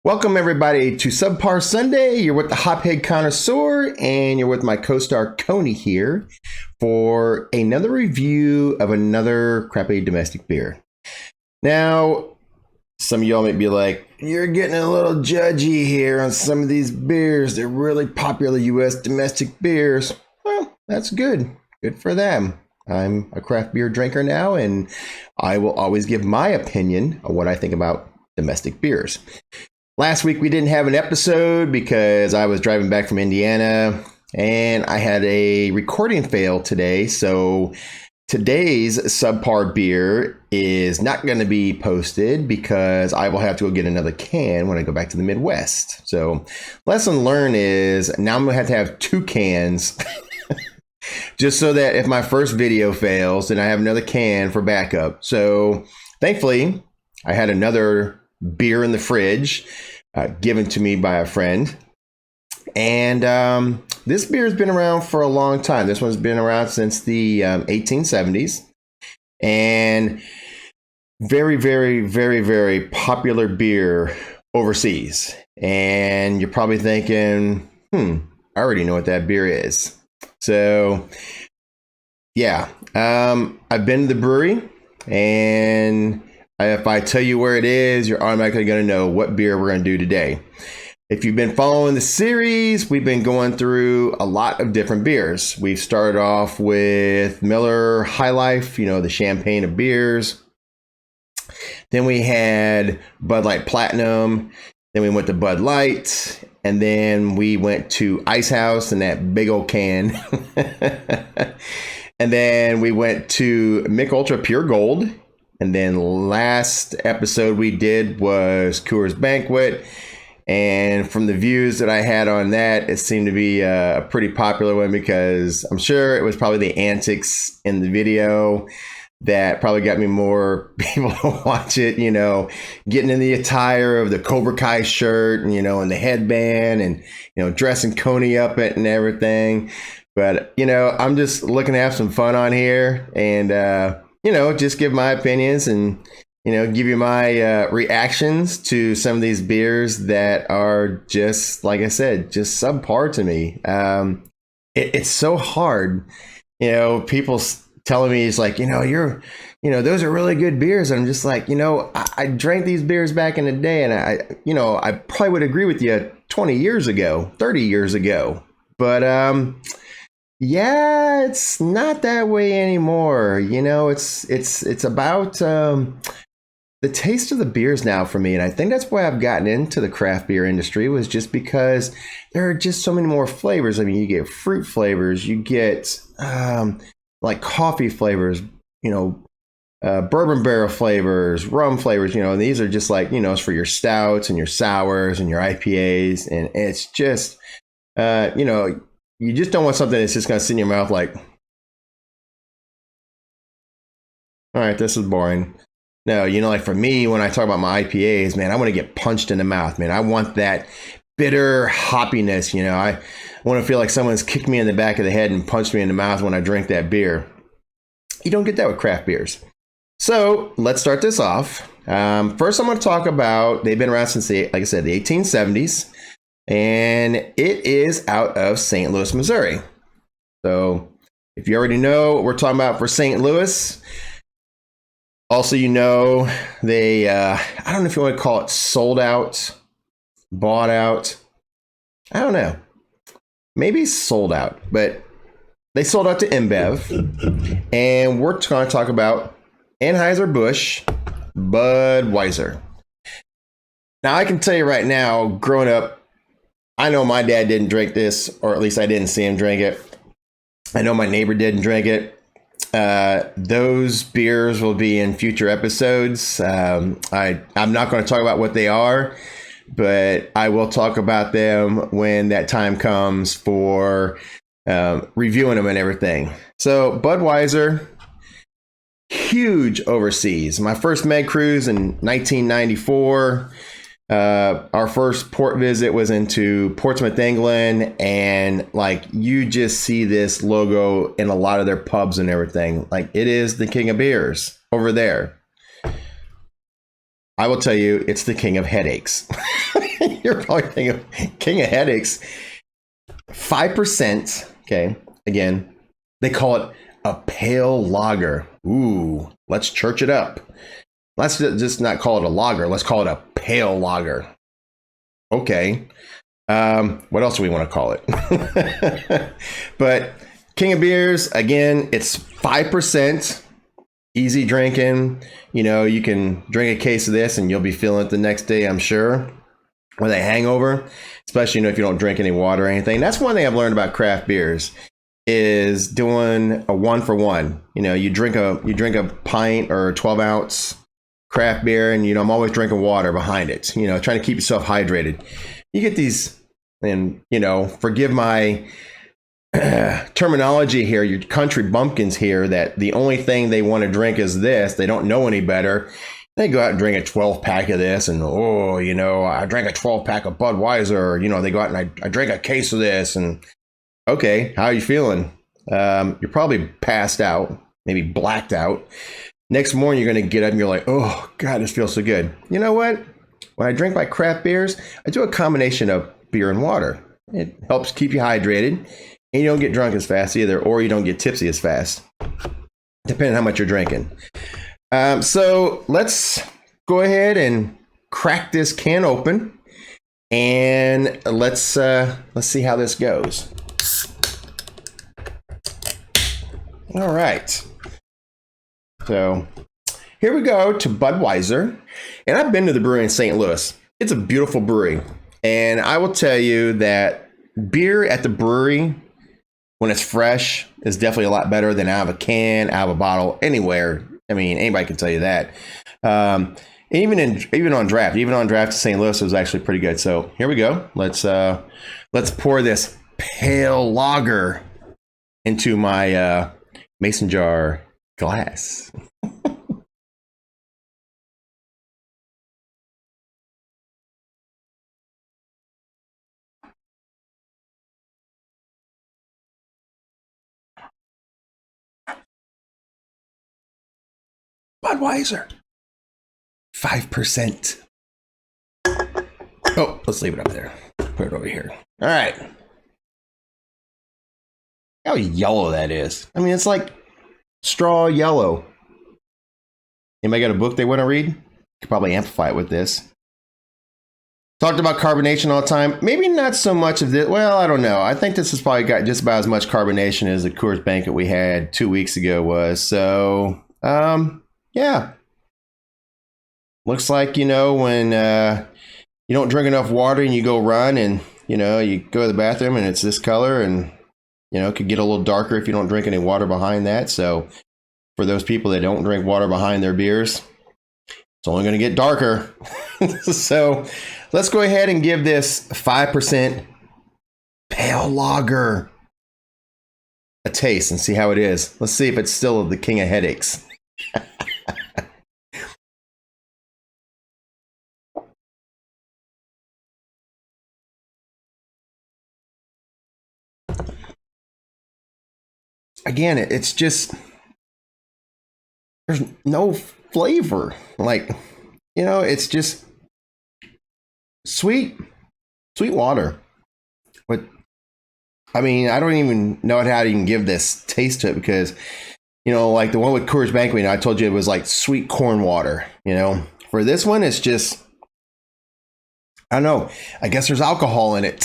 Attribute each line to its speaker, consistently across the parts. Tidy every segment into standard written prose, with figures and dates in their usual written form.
Speaker 1: Welcome everybody to Subpar Sunday. You're with the Hophead Connisaur and you're with my co-star Coney here for another review of another crappy domestic beer. Now, some of y'all might be like, you're getting a little judgy here on some of these beers. They're really popular US domestic beers. Well, that's good. Good for them. I'm a craft beer drinker now and I will always give my opinion of what I think about domestic beers. Last week we didn't have an episode because I was driving back from Indiana and I had a recording fail today. So today's subpar beer is not going to be posted because I will have to go get another can when I go back to the Midwest. So lesson learned is now I'm going to have two cans just so that if my first video fails, then I have another can for backup. So thankfully I had another beer in the fridge given to me by a friend, and this beer has been around for a long time. This one's been around since the 1870s, and very popular beer overseas. And you're probably thinking, I already know what that beer is. So yeah, I've been to the brewery, and if I tell you where it is, you're automatically going to know what beer we're going to do today. If you've been following the series, we've been going through a lot of different beers. We've started off with Miller High Life, the champagne of beers. Then we had Bud Light Platinum. Then we went to Bud Light. And then we went to Ice House in that big old can. And then we went to Mick Ultra Pure Gold. And then last episode we did was Coors Banquet. And from the views that I had on that, it seemed to be a pretty popular one because I'm sure it was probably the antics in the video that probably got me more people to watch it, getting in the attire of the Cobra Kai shirt and, and the headband and, dressing Coney up it and everything. But, I'm just looking to have some fun on here and, just give my opinions and, give you my reactions to some of these beers that are just, like I said, just subpar to me. It's so hard, people telling me it's like, those are really good beers. And I'm just like, I drank these beers back in the day and I probably would agree with you 20 years ago, 30 years ago. But, yeah, it's not that way anymore. It's about the taste of the beers now for me. And I think that's why I've gotten into the craft beer industry, was just because there are just so many more flavors. I mean, you get fruit flavors, you get like coffee flavors, bourbon barrel flavors, rum flavors, and these are just like, it's for your stouts and your sours and your IPAs. And it's just, you just don't want something that's just going to sit in your mouth like, all right, this is boring. No, like for me, when I talk about my IPAs, man, I want to get punched in the mouth, man. I want that bitter hoppiness, I want to feel like someone's kicked me in the back of the head and punched me in the mouth when I drink that beer. You don't get that with craft beers. So let's start this off. First, I'm going to talk about, they've been around since, like I said, the 1870s. And it is out of St. Louis, Missouri. So if you already know what we're talking about for St. Louis, also, they, I don't know if you want to call it sold out, bought out. I don't know. Maybe sold out, but they sold out to InBev. And we're going to talk about Anheuser-Busch Budweiser. Now, I can tell you right now, growing up, I know my dad didn't drink this, or at least I didn't see him drink it. I know my neighbor didn't drink it. Those beers will be in future episodes. I'm not going to talk about what they are, but I will talk about them when that time comes for reviewing them and everything. So Budweiser, huge overseas. My first med cruise in 1994. Our first port visit was into Portsmouth, England, and like you just see this logo in a lot of their pubs and everything. Like it is the king of beers over there. I will tell you, it's the king of headaches. You're probably thinking King of Headaches. 5%. Okay. Again, they call it a pale lager. Ooh, let's church it up. Let's just not call it a lager. Let's call it a pale lager. Okay. What else do we want to call it? But King of Beers, again, it's 5%. Easy drinking. You know, you can drink a case of this and you'll be feeling it the next day, I'm sure. With a hangover, especially, you know, if you don't drink any water or anything. That's one thing I've learned about craft beers is doing a 1-for-1. You know, you drink a pint or a 12-ounce craft beer, and, you know, I'm always drinking water behind it, you know, trying to keep yourself hydrated. You get these, and, you know, forgive my terminology here, your country bumpkins here, that the only thing they want to drink is this. They don't know any better. They go out and drink a 12-pack of this, and, oh, you know, I drank a 12-pack of Budweiser. You know, they go out and I drink a case of this, and okay, how are you feeling? You're probably passed out, maybe blacked out. Next morning, you're going to get up and you're like, oh, God, this feels so good. You know what? When I drink my craft beers, I do a combination of beer and water. It helps keep you hydrated, and you don't get drunk as fast either, or you don't get tipsy as fast, depending on how much you're drinking. So let's go ahead and crack this can open, and let's see how this goes. All right. So here we go to Budweiser. And I've been to the brewery in St. Louis. It's a beautiful brewery. And I will tell you that beer at the brewery, when it's fresh, is definitely a lot better than out of a can, out of a bottle, anywhere. I mean, anybody can tell you that. Even on draft to St. Louis, it was actually pretty good. So here we go. Let's pour this pale lager into my mason jar glass. Budweiser, 5%. Oh, let's leave it up there. Put it over here. All right. How yellow that is. I mean, it's like straw yellow. Anybody got a book they want to read? Could probably amplify it with this. Talked about carbonation all the time. Maybe not so much of this. Well, I don't know. I think this has probably got just about as much carbonation as the Coors Banquet we had 2 weeks ago was. So, yeah. Looks like, you know, when you don't drink enough water and you go run and, you know, you go to the bathroom and it's this color, and, you know, it could get a little darker if you don't drink any water behind that. So for those people that don't drink water behind their beers, it's only going to get darker. So let's go ahead and give this 5% pale lager a taste and see how it is. Let's see if it's still the king of headaches. Again, it's just, there's no flavor. Like, you know, it's just sweet water. But I mean, I don't even know how to even give this taste to it, because, you know, like the one with Coors Banquet, I told you it was like sweet corn water. You know, for this one, it's just, I don't know. I guess there's alcohol in it.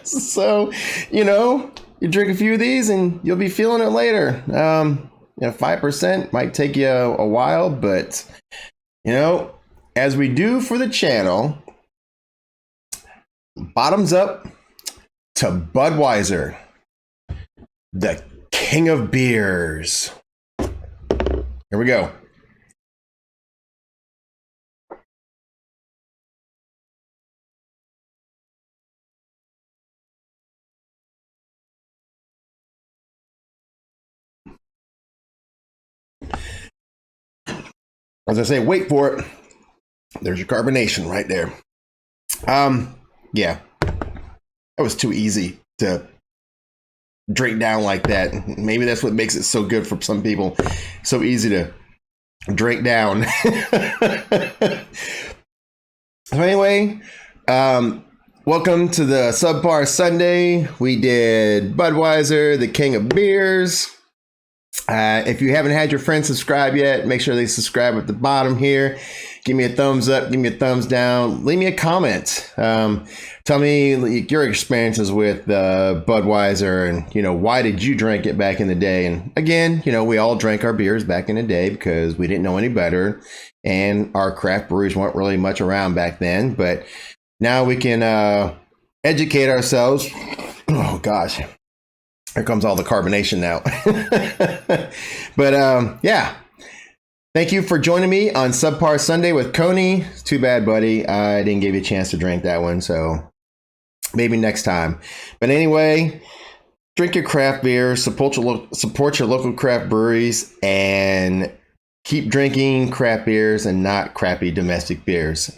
Speaker 1: So, you know, you drink a few of these and you'll be feeling it later. You know, 5% might take you a while, but, you know, as we do for the channel, bottoms up to Budweiser, the king of beers. Here we go. As I say, wait for it. There's your carbonation right there. Yeah, that was too easy to drink down like that. Maybe that's what makes it so good for some people. So easy to drink down. So anyway, welcome to the Subpar Sunday. We did Budweiser, the king of beers. If you haven't had your friends subscribe yet, make sure they subscribe at the bottom here. Give me a thumbs up, give me a thumbs down, leave me a comment. Tell me your experiences with Budweiser and, why did you drink it back in the day? And again, we all drank our beers back in the day because we didn't know any better. And our craft breweries weren't really much around back then. But now we can educate ourselves. Oh, gosh. Here comes all the carbonation now. But yeah. Thank you for joining me on Subpar Sunday with Coney. It's too bad, buddy. I didn't give you a chance to drink that one, so maybe next time. But anyway, drink your craft beer, support your local craft breweries, and keep drinking craft beers and not crappy domestic beers.